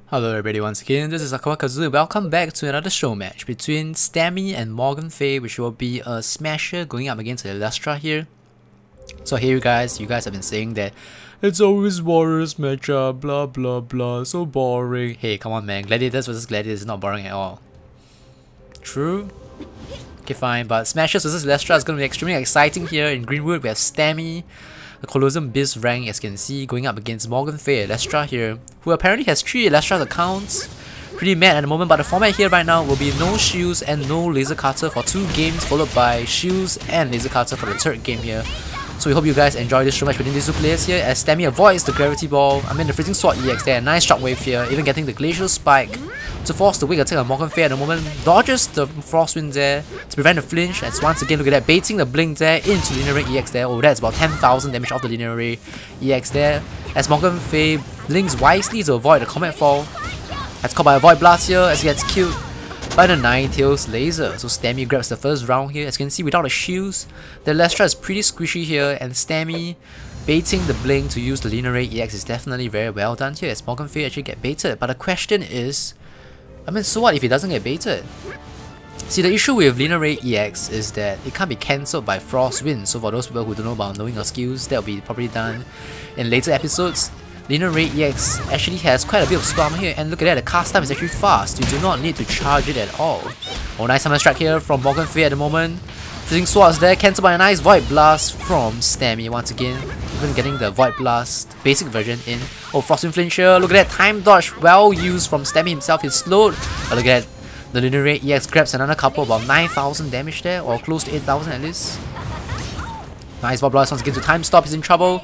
Hello everybody, once again, this is AikawaKazu and welcome back to another show match between Stemmy and MorganFaie, which will be a smasher going up against Elestra here. So here you guys have been saying that it's always Warriors matchup, blah blah blah, so boring. Hey, come on man, Gladiators versus Gladiators is not boring at all. True? Okay fine, but Smashers versus Elestra is going to be extremely exciting here. In Greenwood we have Stemmy, the Colosseum Biz rank, as you can see, going up against MorganFaie Elestra here, who apparently has 3 Elestra accounts. Pretty mad at the moment, but the format here right now will be no shields and no laser cutter for 2 games, followed by shields and laser cutter for the 3rd game here. So we hope you guys enjoy this show match between these 2 players here, as Stemmy avoids the gravity ball. I mean the freezing sword EX there, nice shockwave here, even getting the glacial spike to force the wig attack on MorganFaie at the moment. Dodges the frost wind there to prevent the flinch, as once again look at that, baiting the blink there into linear ray EX there. Oh, that's about 10,000 damage off the linear ray EX there, as MorganFaie blinks wisely to avoid the comet fall. That's caught by a void blast here as he gets killed by the Ninetales laser. So Stemmy grabs the first round here. As you can see, without the shields, the Elestra is pretty squishy here, and Stemmy baiting the blink to use the linear ray EX is definitely very well done here, as MorganFaie actually get baited. But the question is, I mean, so what if he doesn't get baited? See, the issue with linear ray EX is that it can't be cancelled by frost wind. So for those people who don't know about knowing your skills, that will be probably done in later episodes. Linear ray EX actually has quite a bit of spam here, and look at that, the cast time is actually fast. You do not need to charge it at all. Oh, nice summon strike here from MorganFaie at the moment. Freezing swords there, cancelled by a nice void blast from Stemmy once again. Even getting the void blast basic version in. Oh, frosting flinch here. Look at that time dodge, well used from Stemmy himself. He's slowed. But look at that, the linear ray EX grabs another couple, about 9,000 damage there, or close to 8,000 at least. Nice void blast once again to time stop. He's in trouble.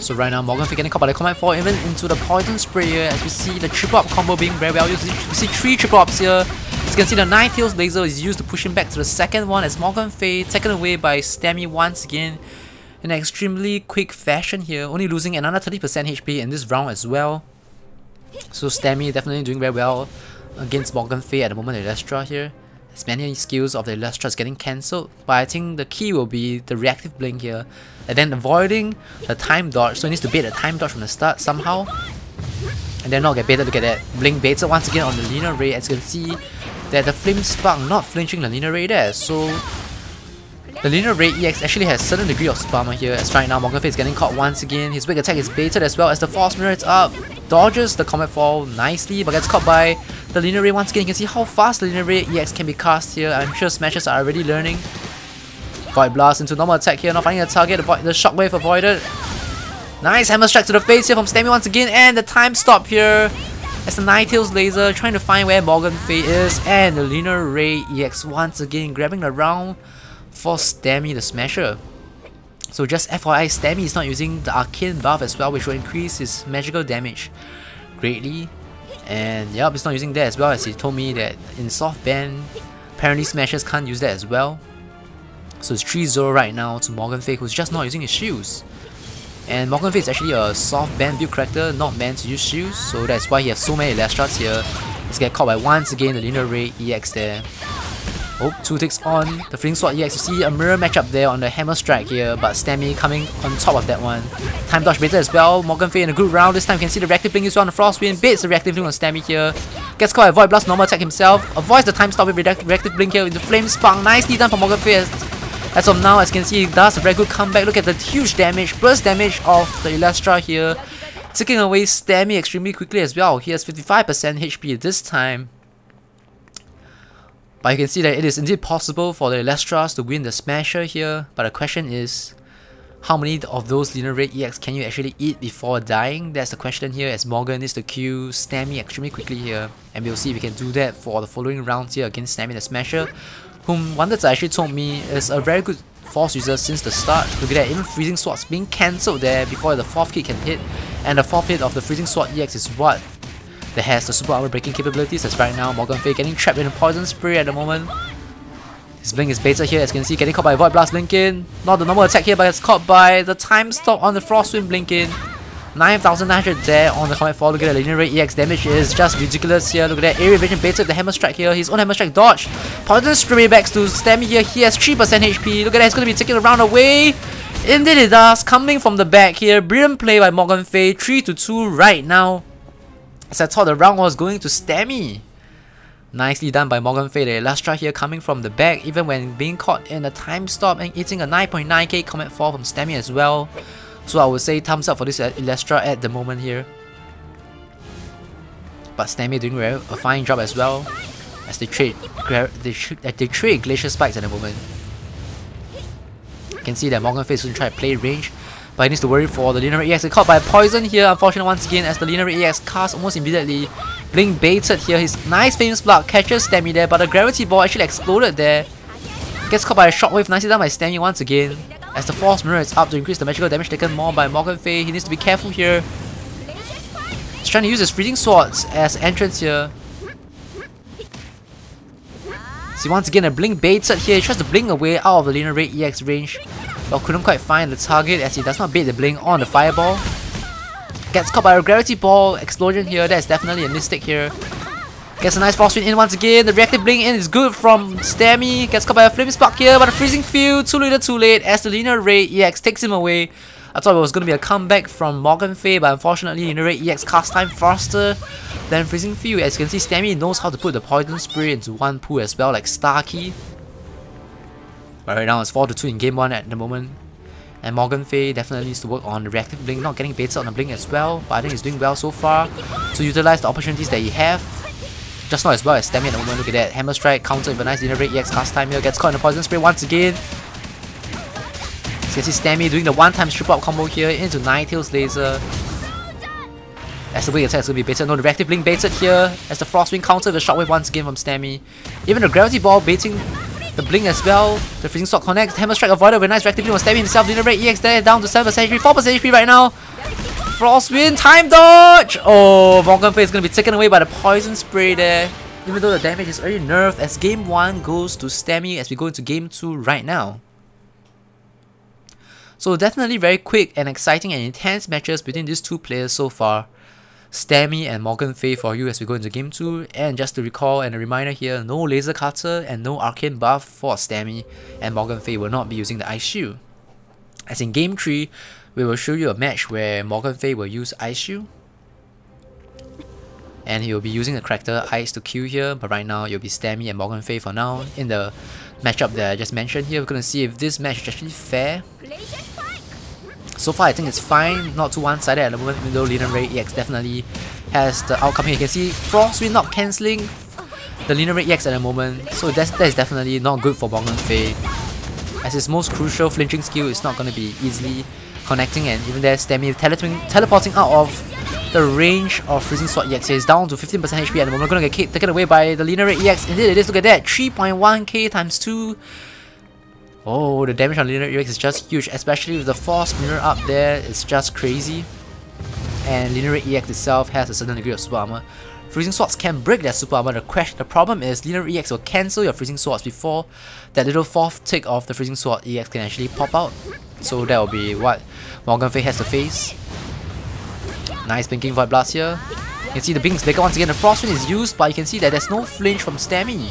So right now, MorganFaie getting caught by the command 4, even into the poison spray here, as we see the triple up combo being very well used. You see 3 triple ups here. As you can see, the Ninetales laser is used to push him back to the second one, as MorganFaie taken away by Stemmy once again in an extremely quick fashion here, only losing another 30% HP in this round as well. So Stemmy definitely doing very well against MorganFaie at the moment, Elestra here. As many skills of the Elestra is getting cancelled, but I think the key will be the reactive blink here, and then avoiding the time dodge. So he needs to bait the time dodge from the start somehow, and then not get baited. Look at that, blink baited once again on the linear ray, as you can see that the flame spark not flinching the linear ray there. So the linear ray EX actually has certain degree of spammer here, as right now MorganFaie is getting caught once again. His wig attack is baited as well, as the force mirror is up, dodges the comet fall nicely, but gets caught by the linear ray once again. You can see how fast the linear ray EX can be cast here. I'm sure smashers are already learning. Void blast into normal attack here, not finding a target, the shockwave avoided. Nice hammer strike to the face here from Stemmy once again, and the time stop here as the Ninetales laser trying to find where MorganFaie is, and the linear ray EX once again grabbing the round for Stemmy the smasher. So just FYI, Stemmy is not using the Arcane buff as well, which will increase his magical damage greatly. And yep, he's not using that as well, as he told me that in softban, apparently smashers can't use that as well. So it's 3-0 right now to MorganFaie, who's just not using his shields. And MorganFaie is actually a softban build character, not meant to use shields, so that's why he has so many Elestras here. He's get caught by once again the linear ray EX there. Oh, 2 ticks on the freezing sword EX. You see a mirror matchup there on the hammer strike here, but Stemmy coming on top of that one. Time dodge baited as well. MorganFaie in a good round. This time you can see the reactive blink used on the frost wind, baits the reactive blink on Stemmy here. Gets caught by void blast, normal attack himself. Avoids the time stop with reactive blink here with the flame spark. Nicely done for MorganFaie. As of now, as you can see, he does a very good comeback. Look at the huge damage, burst damage of the Elestra here, taking away Stemmy extremely quickly as well. He has 55% HP this time. But you can see that it is indeed possible for the Elestras to win the smasher here. But the question is, how many of those linear ray EX can you actually eat before dying? That's the question here, as Morgan needs to kill Stemmy extremely quickly here. And we'll see if we can do that for the following rounds here against Stemmy the smasher, whom Wonders actually told me is a very good force user since the start. Look at that, even freezing swords being cancelled there before the 4th hit can hit. And the 4th hit of the freezing sword EX is what that has the super armor breaking capabilities, as right now MorganFaie getting trapped in a poison spray at the moment. His blink is baited here, as you can see, getting caught by a void blast blinking. Not the normal attack here, but it's caught by the time stop on the frostwind blinking. 9,900 there on the comet fall. Look at the linear ray EX damage is just ridiculous here. Look at that, area vision baited the hammer strike here. His own hammer strike dodge. Poison spray backs to Stemmy here. He has 3% HP. Look at that, he's going to be taking the round away. Indeed it does, coming from the back here. Brilliant play by MorganFaie, 3-2 right now. As I thought the round was going to Stemmy. Nicely done by MorganFaie. The Elestra here coming from the back, even when being caught in a time stop and eating a 9.9k combat fall from Stemmy as well. So I would say thumbs up for this Elestra at the moment here. But Stemmy doing a fine job as well, as they trade Glacier Spikes at the moment. You can see that MorganFaie is going to try to play range, but he needs to worry for the Linear EX. Caught by poison here, unfortunately once again, as the Linear EX casts almost immediately. Blink baited here, his nice famous block catches Stemmy there, but the gravity ball actually exploded there. Gets caught by a shockwave, nicely done by Stemmy once again. As the Force Mirror is up to increase the magical damage taken more by MorganFaie, he needs to be careful here. He's trying to use his Freezing Swords as entrance here. See, once again a blink baited here, he tries to blink away out of the Linear EX range, but couldn't quite find the target as he does not bait the blink on the fireball. Gets caught by a gravity ball explosion here, that's definitely a mistake here. Gets a nice Frost Wind in once again, the reactive blink in is good from Stemmy. Gets caught by a Flame Spark here, but a Freezing Field, too little too late as the Linear EX takes him away. I thought it was going to be a comeback from MorganFaie, but unfortunately Linear EX cast time faster than Freezing Field. As you can see, Stemmy knows how to put the Poison Spray into one pool as well, like Starkey. But right now it's 4-2 in game 1 at the moment. And MorganFaie definitely needs to work on the reactive blink, not getting baited on the blink as well, but I think he's doing well so far to utilize the opportunities that he have. Just not as well as Stemmy at the moment. Look at that, Hammer Strike counter with a nice Linear EX cast time here, gets caught in the Poison Spray once again. So you can see Stemmy doing the one-time strip-up combo here into Ninetales Laser. As the wing attack is going to be baited, no, the reactive blink baited here as the Frostwing counter with a shockwave once again from Stemmy. Even the gravity ball baiting the blink as well. The Freezing Sword connects, Hammer Strike avoided with a nice reactive blink on Stemmy himself. Linear EX there down to 7% HP, 4% HP right now. Frostwind, time dodge! Oh, MorganFaie is going to be taken away by the Poison Spray there. Even though the damage is already nerfed, as game 1 goes to Stemmy as we go into game 2 right now. So definitely very quick and exciting and intense matches between these two players so far. Stemmy and MorganFaie for you as we go into game 2. And just to recall and a reminder here, no Laser Cutter and no Arcane buff for Stemmy, and MorganFaie will not be using the Ice Shield. As in game 3, we will show you a match where MorganFaie will use Ice Shield. And he will be using the character Ice to kill here, but right now it will be Stemmy and MorganFaie for now. In the matchup that I just mentioned here, we're going to see if this match is actually fair. So far I think it's fine, not too one-sided at the moment, even though Linear EX definitely has the outcome here. You can see Frostwind not cancelling the Linear EX at the moment, so that is definitely not good for MorganFaie, as his most crucial flinching skill is not going to be easily connecting, and even there Stemmy teleporting out of the range of Freezing Sword EX. He's down to 15% HP at the moment. We're going to get taken away by the Linear EX. Indeed it is, look at that, 3.1k times 2. Oh, the damage on Linear EX is just huge, especially with the Force Mirror up there, it's just crazy. And Linear EX itself has a certain degree of super armor. Freezing Swords can break that super armor. The problem is Linear EX will cancel your Freezing Swords before that little 4th tick of the Freezing Sword EX can actually pop out. So that will be what MorganFaie has to face. Nice blinking Void Blast here. You can see the Blink is bigger once again. The Frostwind is used, but you can see that there's no flinch from Stemmy.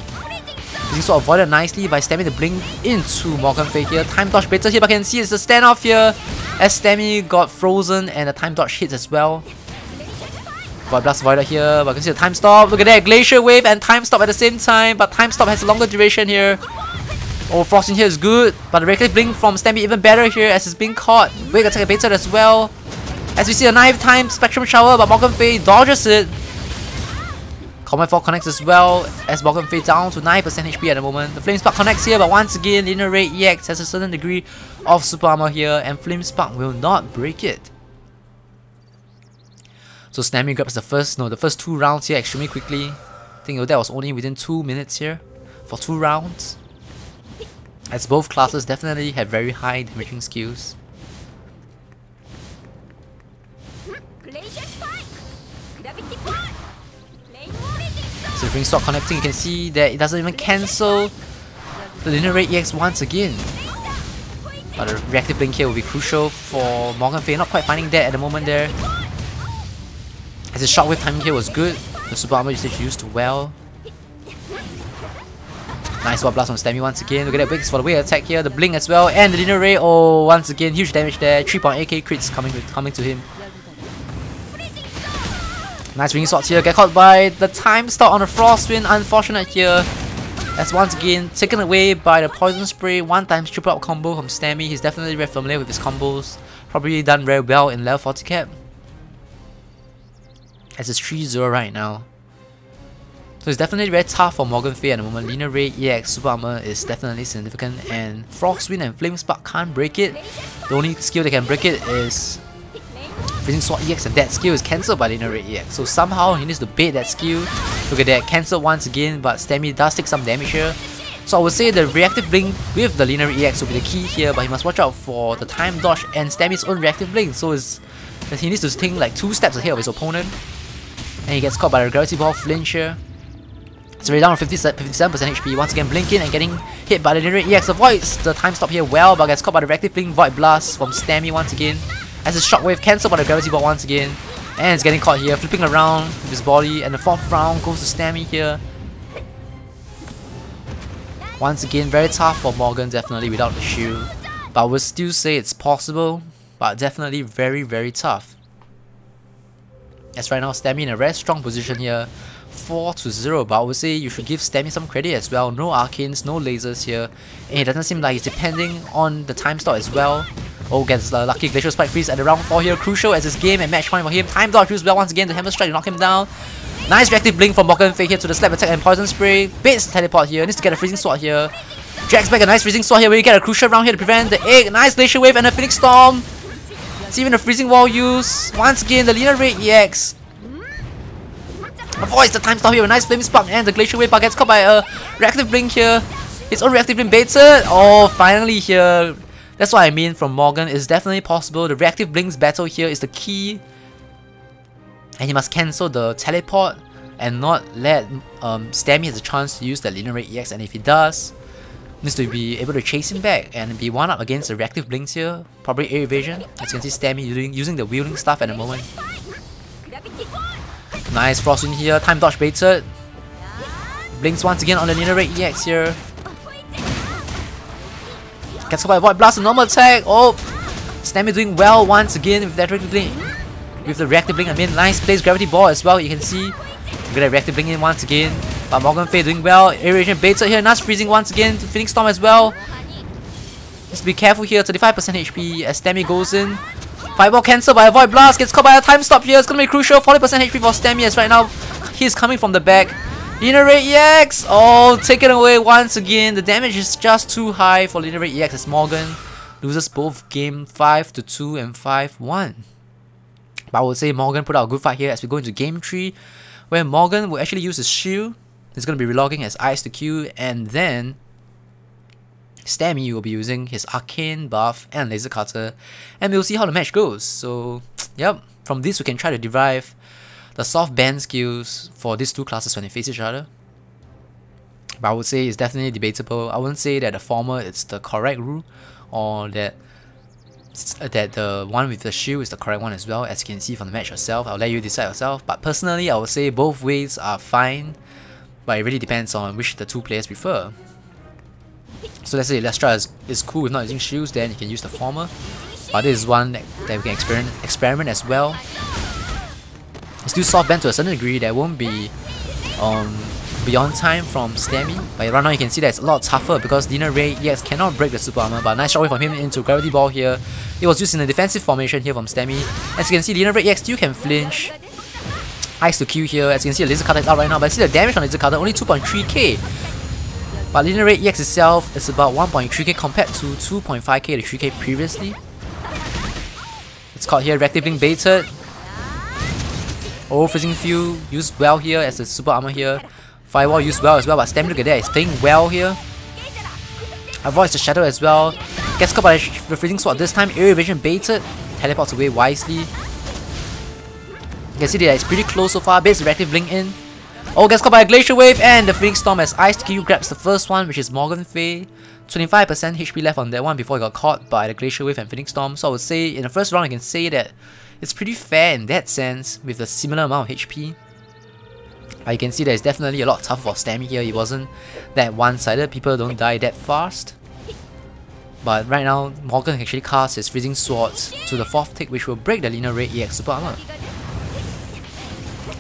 Freezing Sword avoided nicely by Stemmy to blink into MorganFaie here. Time dodge better here, but you can see it's a standoff here as Stemmy got frozen and the time dodge hits as well. Void Blast avoided here, but you can see the time stop. Look at that, Glacier Wave and time stop at the same time, but time stop has a longer duration here. Oh, Frosting here is good, but the Reckless Blink from Stemmy even better here as it's being caught. Wake attack baited as well. As we see a knife time Spectrum Shower, but MorganFaie dodges it. Combat Fall connects as well as MorganFaie down to 9% HP at the moment. The Flame Spark connects here, but once again Linear EX has a certain degree of super armor here and Flame Spark will not break it. So Stemmy grabs the first 2 rounds here extremely quickly. I think that was only within 2 minutes here for 2 rounds. As both classes definitely have very high damaging skills. So if we start connecting, you can see that it doesn't even cancel the Linear EX once again. But the reactive blink here will be crucial for MorganFaie, not quite finding that at the moment there. As the shockwave timing here was good, the super armor usage used well. Nice Void Blast on Stemmy once again. Look at that Wings for the wave attack here, the blink as well, and the Linear Ray. Oh, once again, huge damage there. 3.8k crits coming to him. Nice ring shots here, get caught by the time stop on the Frostwind, unfortunate here. As once again taken away by the poison spray, 1x triple up combo from Stemmy. He's definitely very familiar with his combos, probably done very well in level 40 cap. As it's 3-0 right now. So it's definitely very tough for MorganFaie at the moment. Linear Ray EX Super Armor is definitely significant, and Frostwind and Flame Spark can't break it. The only skill that can break it is Freezing Sword EX, and that skill is cancelled by Linear Ray EX. So somehow he needs to bait that skill. Look at that, cancelled once again, but Stemmy does take some damage here. So I would say the reactive blink with the Linear EX will be the key here, but he must watch out for the time dodge and Stemmy's own reactive blink. So he needs to think like 2 steps ahead of his opponent. And he gets caught by the Gravity Ball flinch here. It's already down to 57% HP, once again blinking and getting hit by the Linear EX. Avoids the time stop here well, but gets caught by the reactive blink Void Blast from Stemmy once again. As his shockwave cancelled by the Gravity Ball once again. And it's getting caught here, flipping around with his body, and the 4th round goes to Stemmy here. Once again, very tough for Morgan definitely without the shield. But I would still say it's possible, but definitely very, very tough. As right now, Stemmy in a very strong position here. 4-0, but I would say you should give Stemmy some credit as well. No arcanes, no lasers here, and it doesn't seem like he's depending on the time stop as well. Oh, gets the lucky Glacial Spike Freeze at the round 4 here, crucial as this game and match point for him. Time dodge used well once again to Hammer Strike to knock him down. Nice reactive blink from MorganFaie here to the slap attack and poison spray. Baits teleport here, needs to get a freezing sword here. Drags back a nice freezing sword here where you get a crucial round here to prevent the egg. Nice Glacial Wave and a Phoenix Storm. It's even a freezing wall use. Once again, the Linear Ray EX avoids the time stop here, a nice Flaming Spark and the Glacial Wave, but gets caught by a reactive blink here. His own reactive blink baited. Oh, finally here. That's what I mean from Morgan. It's definitely possible. The reactive blinks battle here is the key. And he must cancel the teleport and not let Stemmy has a chance to use the Linear Ray EX, and if he does, needs to be able to chase him back and be one up against the reactive blinks here. Probably air evasion. As you can see, Stemmy using the wielding stuff at the moment. Nice Frostwind here, time dodge baited. Blinks once again on the Linear Ray EX here. Gets caught by Void Blast, a normal attack. Oh, Stemmy doing well once again with that reactive blink. With the reactive blink, I mean, nice place Gravity Ball as well. You can see, look at that reactive blink in once again. But MorganFaie doing well. Air evasion baited here, nice freezing once again to Phoenix Storm as well. Just be careful here, 35% HP as Stemmy goes in. Fireball cancelled by a Void Blast, gets caught by a time stop here. It's gonna be crucial. 40% HP for Stemmy as right now he's coming from the back. Linear Ray EX! Oh, taken away once again. The damage is just too high for Linear Ray EX as Morgan loses both game 5-2 and 5-1. But I would say Morgan put out a good fight here as we go into game 3, where Morgan will actually use his shield. He's gonna be relogging as Ice to Q, and then Stemmy will be using his Arcane buff and Laser Cutter, and we'll see how the match goes. So, yep, from this we can try to derive the soft ban skills for these two classes when they face each other. But I would say it's definitely debatable. I wouldn't say that the former is the correct rule, or that the one with the shield is the correct one as well. As you can see from the match yourself, I'll let you decide yourself. But personally, I would say both ways are fine, but it really depends on which the two players prefer. So let's say Elestra is cool with not using shields, then you can use the former. But this is one that we can experiment as well. It's still soft ban to a certain degree. That won't be beyond time from Stemmy. But right now you can see that it's a lot tougher because Linear Ray EX cannot break the super armor. But nice shockwave from him into Gravity Ball here. It was used in a defensive formation here from Stemmy. As you can see, Linear Ray EX still can flinch. Ice to Q here. As you can see, the Laser Cutter is out right now. But see the damage on the Laser Cutter, only 2.3k. But Linear Ray EX itself is about 1.3k compared to 2.5k to 3k previously. It's caught here, reactive blink baited. Oh, Freezing Fuel used well here as the super armor here. Firewall used well as well, but Stemmy, look at that, it's playing well here. Avoids the shadow as well. Gets caught by the Freezing Sword this time, air evasion baited. Teleports away wisely. You can see that it's pretty close so far, baits the reactive blink in. Oh, gets caught by a Glacial Wave and the Phoenix Storm as Ice Q grabs the first one, which is MorganFaie. 25% HP left on that one before he got caught by the Glacial Wave and Phoenix Storm. So I would say in the first round, I can say that it's pretty fair in that sense with a similar amount of HP. But you can see that it's definitely a lot tougher for Stemmy here. It wasn't that one-sided. People don't die that fast. But right now, Morgan can actually cast his Freezing Swords to the 4th tick, which will break the Linear Ray EX super armor.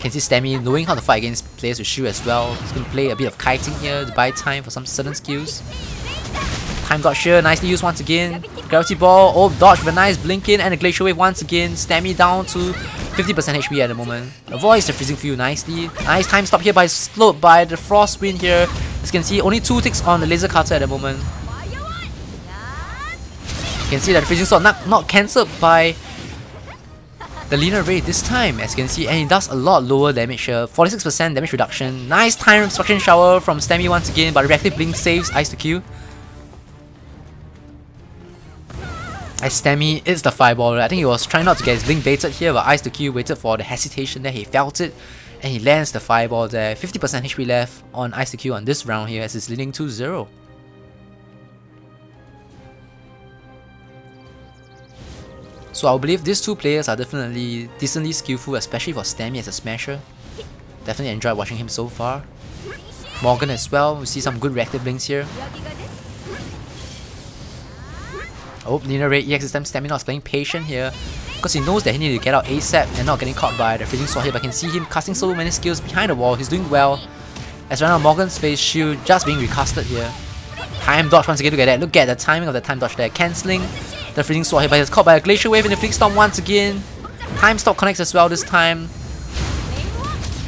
can see Stemmy knowing how to fight against players with shield as well. He's going to play a bit of kiting here to buy time for some certain skills. Time dodge here, nicely used once again. Gravity ball, oh, dodge with a nice blink in, and a glacial wave once again. Stemmy down to 50% HP at the moment. Avoids the freezing field nicely. Nice time stop here, but it's slowed by the frost wind here. As you can see, only 2 ticks on the laser cutter at the moment. You can see that the freezing sword not cancelled by the linear rate this time, as you can see, and it does a lot lower damage here. 46% damage reduction. Nice time destruction shower from Stemmy once again, but reactive blink saves Ice to Q. As Stemmy is the fireballer, I think he was trying not to get his blink baited here, but Ice to Q waited for the hesitation there, he felt it, and he lands the fireball there. 50% HP left on Ice to Q on this round here as it's leading 2-0. So I believe these two players are definitely decently skillful, especially for Stemmy as a smasher. Definitely enjoyed watching him so far. Morgan as well, we see some good reactive blinks here. Oh, linear rate EX this time. Stemmy not playing patient here because he knows that he needs to get out ASAP and not getting caught by the freezing sword here. But I can see him casting so many skills behind the wall. He's doing well. As right now, MorganFaie's shield just being recasted here. Time dodge once again, look at that. Look at the timing of the time dodge there. Cancelling the freezing sword here, but he's caught by a glacial wave in the flick storm once again. Time stop connects as well this time.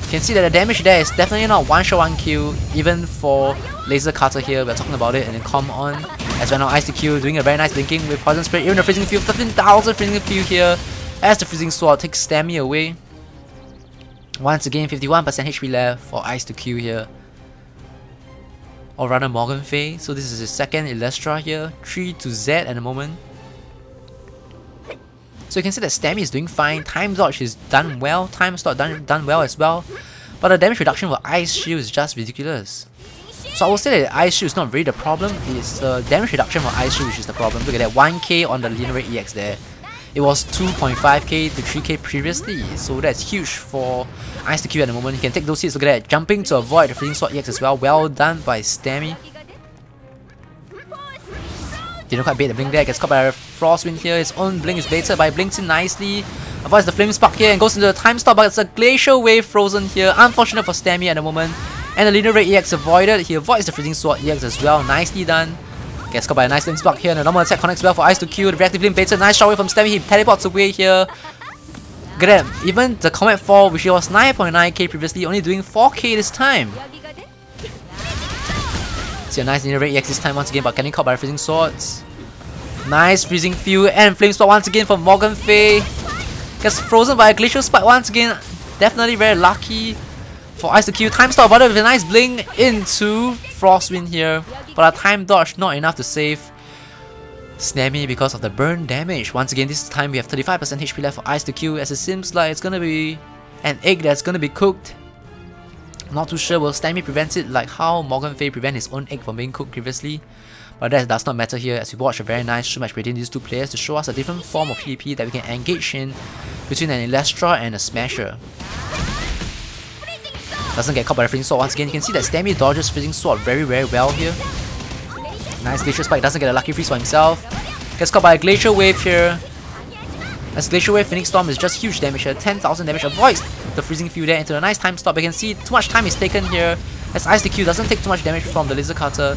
You can see that the damage there is definitely not one shot one kill, even for laser cutter here. We're talking about it, and then come on. As right now, Ice to Q doing a very nice blinking with poison spray. Even the freezing field, 13,000 freezing field here. As the freezing sword takes Stemmy away. Once again, 51% HP left for Ice to Q here. Or rather MorganFaie. So this is his second Elestra here. 3-Z at the moment. So you can see that Stemmy is doing fine. Time dodge is done well. Time stop done well as well. But the damage reduction for Ice Shield is just ridiculous. So I will say that Ice Shield is not really the problem. It's the damage reduction for Ice Shield which is the problem. Look at that, 1k on the linear rate EX there. It was 2.5k to 3k previously. So that's huge for Ice to Q at the moment. He can take those hits. Look at that, jumping to avoid the freezing sword EX as well. Well done by Stemmy. Didn't quite bait the blink there, gets caught by a frost wind here. His own blink is baited, but he blinks in nicely. Avoids the flame spark here and goes into the time stop, but it's a glacial wave frozen here. Unfortunate for Stemmy at the moment. And the linear rate EX avoided. He avoids the freezing sword EX as well. Nicely done. Gets caught by a nice flame spark here, and the normal attack connects well for Ice to Q. The reactive blink baited. Nice shot away from Stemmy. He teleports away here. Look at that. Even the Comet Fall, which was 9.9k previously, only doing 4k this time. See a nice linear rate EX this time once again, but getting caught by the freezing swords. Nice freezing field and flame spot once again from MorganFaie. Gets frozen by a glacial spike once again. Definitely very lucky for Ice to Q. Time stop avoided with a nice blink into Frostwind here. But a time dodge not enough to save Stemmy because of the burn damage. Once again, this time we have 35% HP left for Ice to Q, as it seems like it's gonna be an egg that's gonna be cooked. Not too sure will Stemmy prevent it like how MorganFaie prevent his own egg from being cooked previously. But that does not matter here, as we watch a very nice show match between these two players to show us a different form of PvP that we can engage in between an Elestra and a Smasher. Doesn't get caught by the freezing sword once again. You can see that Stemmy dodges freezing sword very well here. Nice glacial spike, doesn't get a lucky freeze for himself. Gets caught by a glacial wave here. As glacial wave Phoenix Storm is just huge damage here. 10,000 damage, avoids the freezing field there into a nice time stop. You can see too much time is taken here, as Ice to Q doesn't take too much damage from the laser cutter.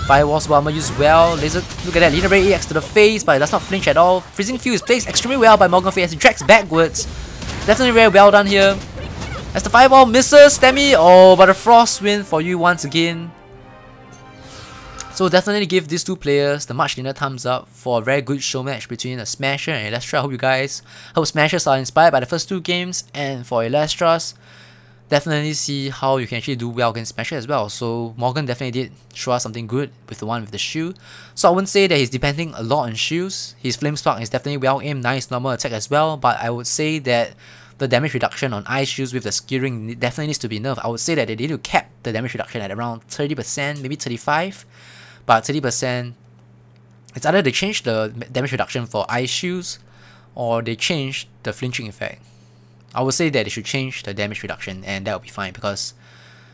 Firewall's Bomber used well. Laser, look at that, linear rate EX to the face, but it does not flinch at all. Freezing field is placed extremely well by MorganFaie as he drags backwards. Definitely very well done here. As the fireball misses Stemmy, oh, but a frost win for you once again. So definitely give these two players the much needed thumbs up for a very good show match between a Smasher and Elestra. I hope Smashers are inspired by the first two games, and for Elestras, definitely see how you can actually do well against Smasher as well. So Morgan definitely did show us something good with the one with the shield. So I wouldn't say that he's depending a lot on shields. His Flame Spark is definitely well aimed, nice normal attack as well, but I would say that the damage reduction on Ice Shields with the skewering definitely needs to be nerfed. I would say that they need to cap the damage reduction at around 30%, maybe 35%. But 30%, it's either they change the damage reduction for Ice Shields or they change the flinching effect. I would say that they should change the damage reduction, and that would be fine, because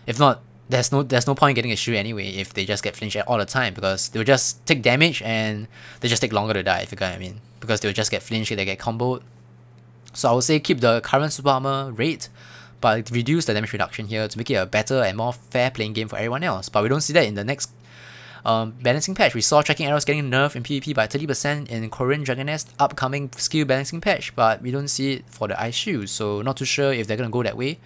if not, there's no point getting a shield anyway if they just get flinched all the time, because they'll just take damage and they just take longer to die, if you get what I mean. Because they'll just get flinched, they get comboed. So I would say keep the current super armor rate, but reduce the damage reduction here to make it a better and more fair playing game for everyone else. But we don't see that in the next balancing patch. We saw tracking arrows getting nerfed in PvP by 30% in Korean Dragoness upcoming skill balancing patch, but we don't see it for the ice shoes, so not too sure if they're gonna go that way.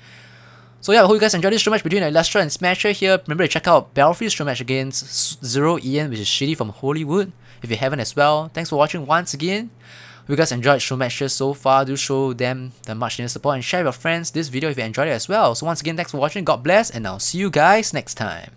So yeah, I hope you guys enjoyed this show match between Elestra and Smasher here. Remember to check out Belfry's show match against Zero Ian, which is Shitty from Hollywood, if you haven't as well. Thanks for watching once again. If you guys enjoyed show matches so far, do show them the much needed support and share with your friends this video if you enjoyed it as well. So once again, thanks for watching, God bless, and I'll see you guys next time.